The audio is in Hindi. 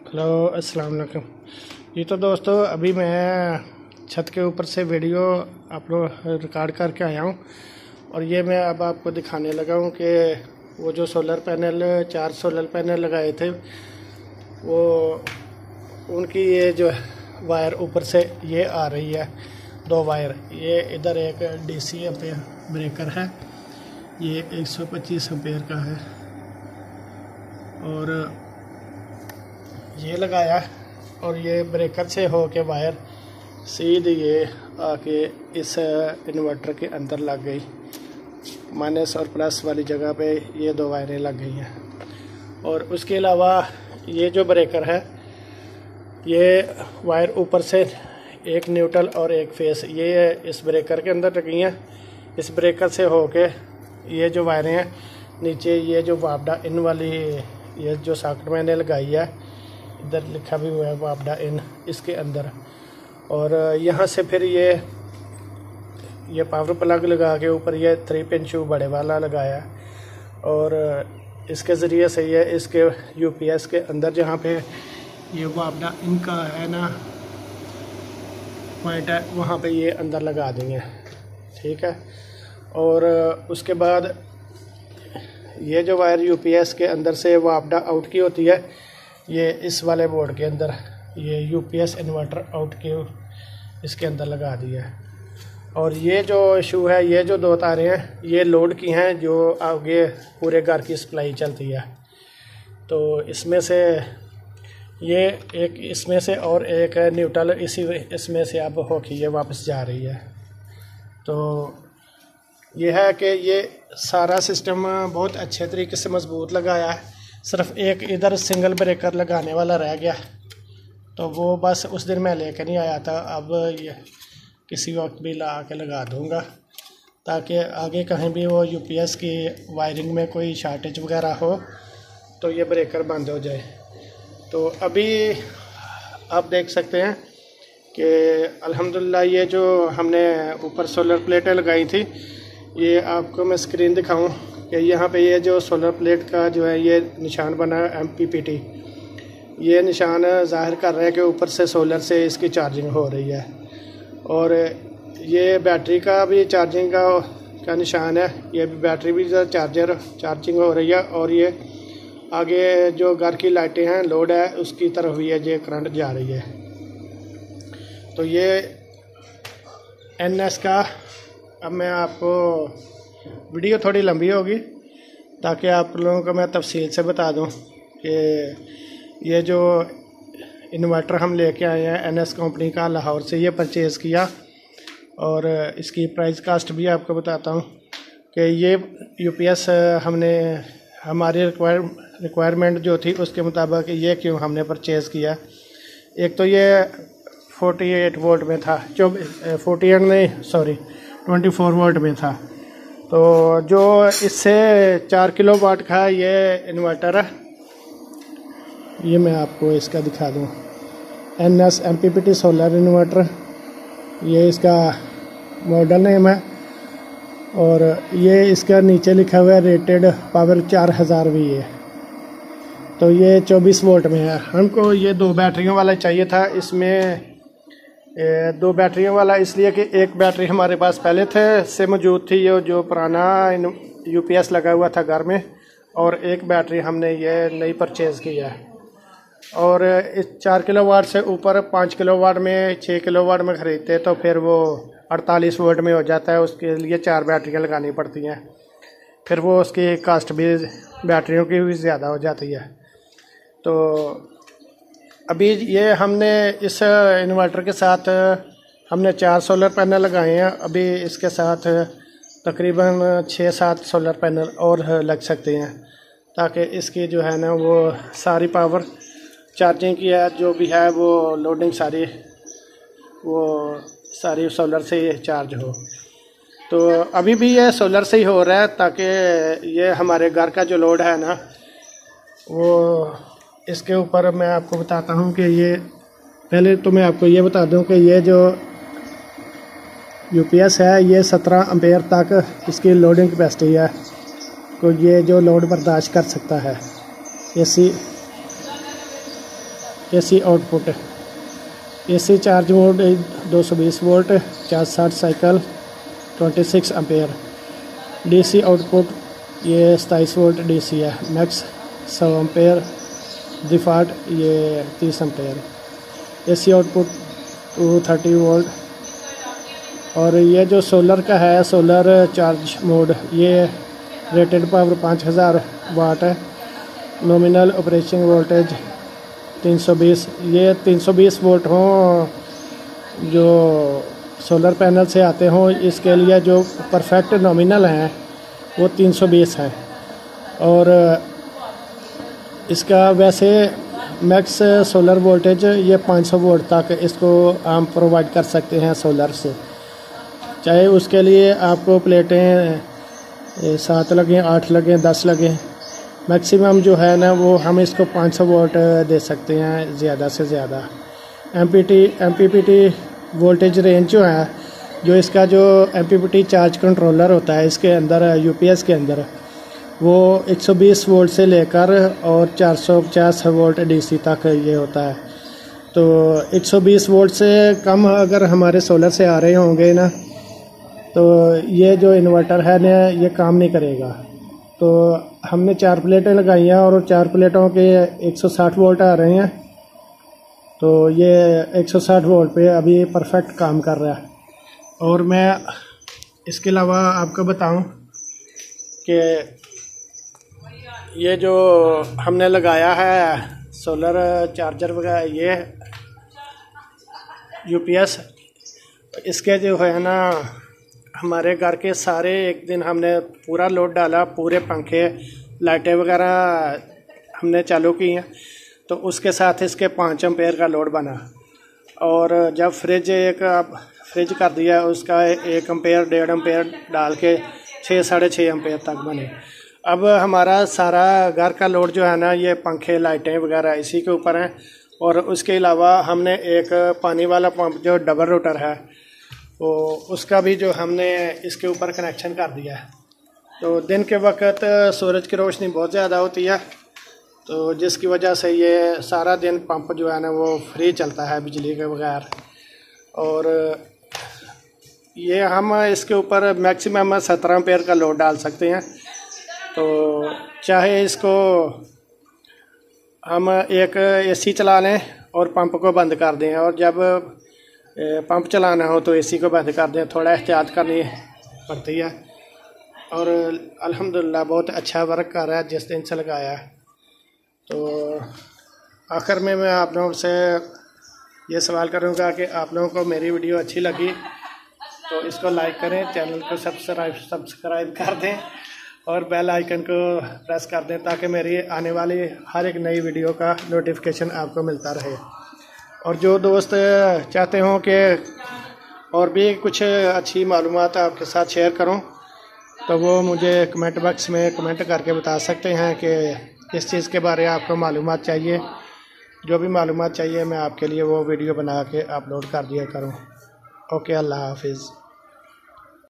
हेलो अस्सलाम वालेकुम। ये तो दोस्तों अभी मैं छत के ऊपर से वीडियो अपलोड रिकॉर्ड करके आया हूँ और ये मैं अब आपको दिखाने लगा हूँ कि वो जो सोलर पैनल 4 सोलर पैनल लगाए थे वो उनकी ये जो वायर ऊपर से ये आ रही है, 2 वायर। ये इधर एक डीसी एम्पेयर ब्रेकर है, ये 125 एम्पेयर का है और ये लगाया और ये ब्रेकर से हो के वायर सीधे ये आके इस इन्वर्टर के अंदर लग गई। माइनस और प्लस वाली जगह पे ये 2 वायरें लग गई हैं। और उसके अलावा ये जो ब्रेकर है, ये वायर ऊपर से एक न्यूट्रल और एक फेस ये इस ब्रेकर के अंदर लगी हैं। इस ब्रेकर से हो के ये जो वायरें हैं नीचे, ये जो वापडा इन वाली ये जो सॉकेट मैंने लगाई है, इधर लिखा भी हुआ है वापडा इन, इसके अंदर। और यहाँ से फिर ये पावर प्लग लगा के ऊपर ये 3 पिन शू बड़े वाला लगाया और इसके ज़रिए से ये इसके यूपीएस के अंदर जहाँ पे ये वापडा इनका है ना पॉइंट है, वहाँ पे ये अंदर लगा देंगे, ठीक है। और उसके बाद ये जो वायर यूपीएस के अंदर से वापडा आउट की होती है, ये इस वाले बोर्ड के अंदर ये यूपीएस इन्वर्टर आउट के इसके अंदर लगा दिया है। और ये जो शू है, ये जो 2 तारें हैं ये लोड की हैं जो आगे पूरे घर की सप्लाई चलती है। तो इसमें से ये एक इसमें से और एक न्यूट्रल इसमें से अब होके ये वापस जा रही है। तो ये है कि ये सारा सिस्टम बहुत अच्छे तरीके से मजबूत लगाया है। सिर्फ एक इधर सिंगल ब्रेकर लगाने वाला रह गया, तो वो बस उस दिन मैं लेकर नहीं आया था। अब ये किसी वक्त भी ला के लगा दूंगा ताकि आगे कहीं भी वो यूपीएस की वायरिंग में कोई शॉर्टेज वगैरह हो तो ये ब्रेकर बंद हो जाए। तो अभी आप देख सकते हैं कि अल्हम्दुलिल्लाह ये जो हमने ऊपर सोलर प्लेटें लगाई थी, ये आपको मैं स्क्रीन दिखाऊं कि यहाँ पे ये जो सोलर प्लेट का जो है ये निशान बना है MPPT, ये निशान ज़ाहिर कर रहा है कि ऊपर से सोलर से इसकी चार्जिंग हो रही है। और ये बैटरी का भी चार्जिंग का निशान है, ये भी बैटरी भी चार्जिंग हो रही है। और ये आगे जो घर की लाइटें हैं लोड है उसकी तरफ भी है, ये करंट जा रही है। तो ये NS का, अब मैं आपको वीडियो थोड़ी लंबी होगी ताकि आप लोगों को मैं तफसील से बता दूं कि ये जो इन्वर्टर हम लेके आए हैं NS कंपनी का, लाहौर से ये परचेज़ किया। और इसकी प्राइस कास्ट भी आपको बताता हूं कि ये यूपीएस हमने हमारी रिक्वायरमेंट जो थी उसके मुताबिक ये क्यों हमने परचेज़ किया। एक तो ये 48 वोल्ट में था, 24 वोल्ट में था। तो जो इससे 4 किलोवाट का ये इन्वर्टर है, ये मैं आपको इसका दिखा दूँ, NS MPPT सोलर इन्वर्टर, ये इसका मॉडल नेम है। और ये इसका नीचे लिखा हुआ है रेटेड पावर 4000 VA। तो ये 24 वोल्ट में है। हमको ये 2 बैटरियों वाला चाहिए था। इसमें 2 बैटरियों वाला इसलिए कि एक बैटरी हमारे पास पहले से मौजूद थी, ये जो पुराना यूपीएस लगा हुआ था घर में, और एक बैटरी हमने ये नई परचेज़ की है। और इस 4 किलोवाट से ऊपर 5 किलोवाट में 6 किलोवाट में ख़रीदते तो फिर वो 48 वोल्ट में हो जाता है, उसके लिए 4 बैटरियाँ लगानी पड़ती हैं, फिर वो उसकी कास्ट भी बैटरियों की भी ज़्यादा हो जाती है। तो अभी ये हमने इस इन्वर्टर के साथ हमने 4 सोलर पैनल लगाए हैं। अभी इसके साथ तकरीबन 6-7 सोलर पैनल और लग सकते हैं ताकि इसकी जो है ना वो सारी पावर चार्जिंग की है जो भी है वो लोडिंग सारी सोलर से चार्ज हो। तो अभी भी ये सोलर से ही हो रहा है ताकि ये हमारे घर का जो लोड है ना वो इसके ऊपर मैं आपको बताता हूँ कि ये पहले तो मैं आपको ये बता दूँ कि ये जो यूपीएस है ये 17 एम्पेयर तक इसकी लोडिंग कैपेसिटी है, तो ये जो लोड बर्दाश्त कर सकता है। AC output, AC charge mode 220 volt, 460 cycle, 26 ampere. DC output ये 27 वोल्ट DC है, मैक्स 100 एम्पेयर, डिफ़ॉल्ट ये 30 एम्पेयर। AC output 230 volt. और ये जो सोलर का है, सोलर चार्ज मोड, ये रेटेड पावर 5000 वाट है। नॉमिनल ऑपरेटिंग वोल्टेज 320, ये 320 वोल्ट हों जो सोलर पैनल से आते हों, इसके लिए जो परफेक्ट नॉमिनल हैं वो 320 हैं। और इसका वैसे मैक्स सोलर वोल्टेज ये 500 वोल्ट तक इसको हम प्रोवाइड कर सकते हैं सोलर से। चाहे उसके लिए आपको प्लेटें 7 लगें, 8 लगें, 10 लगें, मैक्सिमम जो है ना वो हम इसको 500 वोल्ट दे सकते हैं ज़्यादा से ज़्यादा। MPPT वोल्टेज रेंज जो है, जो इसका जो MPPT चार्ज कंट्रोलर होता है इसके अंदर UPS के अंदर, वो 120 वोल्ट से लेकर और 450 वोल्ट DC तक ये होता है। तो 120 वोल्ट से कम अगर हमारे सोलर से आ रहे होंगे ना, तो ये जो इन्वर्टर है ना ये काम नहीं करेगा। तो हमने 4 प्लेटें लगाई हैं और 4 प्लेटों के 160 वोल्ट आ रहे हैं। तो ये 160 वोल्ट पे अभी परफेक्ट काम कर रहा है। और मैं इसके अलावा आपको बताऊं कि ये जो हमने लगाया है सोलर चार्जर वगैरह, ये UPS, इसके जो है ना हमारे घर के सारे, एक दिन हमने पूरा लोड डाला, पूरे पंखे लाइटें वगैरह हमने चालू की हैं, तो उसके साथ इसके 5 एम्पेयर का लोड बना। और जब फ्रिज कर दिया उसका 1 एम्पेयर 1.5 एम्पेयर डाल के 6 साढ़े 6 एम्पेयर तक बने। अब हमारा सारा घर का लोड जो है ना ये पंखे लाइटें वगैरह इसी के ऊपर हैं। और उसके अलावा हमने एक पानी वाला पंप जो डबल रोटर है, तो उसका भी जो हमने इसके ऊपर कनेक्शन कर दिया है। तो दिन के वक्त सूरज की रोशनी बहुत ज़्यादा होती है, तो जिसकी वजह से ये सारा दिन पंप जो है ना वो फ्री चलता है बिजली के बगैर। और ये हम इसके ऊपर मैक्सिमम 17 एम्पेयर का लोड डाल सकते हैं। तो चाहे इसको हम एक AC चला लें और पंप को बंद कर दें, और जब पंप चलाना हो तो AC को बंद कर दें, थोड़ा एहतियात करनी पड़ती है। और अल्हम्दुलिल्लाह बहुत अच्छा वर्क कर रहा है जिस दिन से लगाया है। तो आखिर में मैं आप लोगों से ये सवाल करूंगा कि आप लोगों को मेरी वीडियो अच्छी लगी तो इसको लाइक करें, चैनल को सब्सक्राइब कर दें और बेल आइकन को प्रेस कर दें ताकि मेरी आने वाली हर एक नई वीडियो का नोटिफिकेशन आपको मिलता रहे। और जो दोस्त चाहते हों कि और भी कुछ अच्छी मालूमात आपके साथ शेयर करूं, तो वो मुझे कमेंट बॉक्स में कमेंट करके बता सकते हैं कि किस चीज़ के बारे में आपको मालूमात चाहिए। जो भी मालूमात चाहिए मैं आपके लिए वो वीडियो बना के अपलोड कर दिया करूं। ओके, अल्लाह हाफिज़।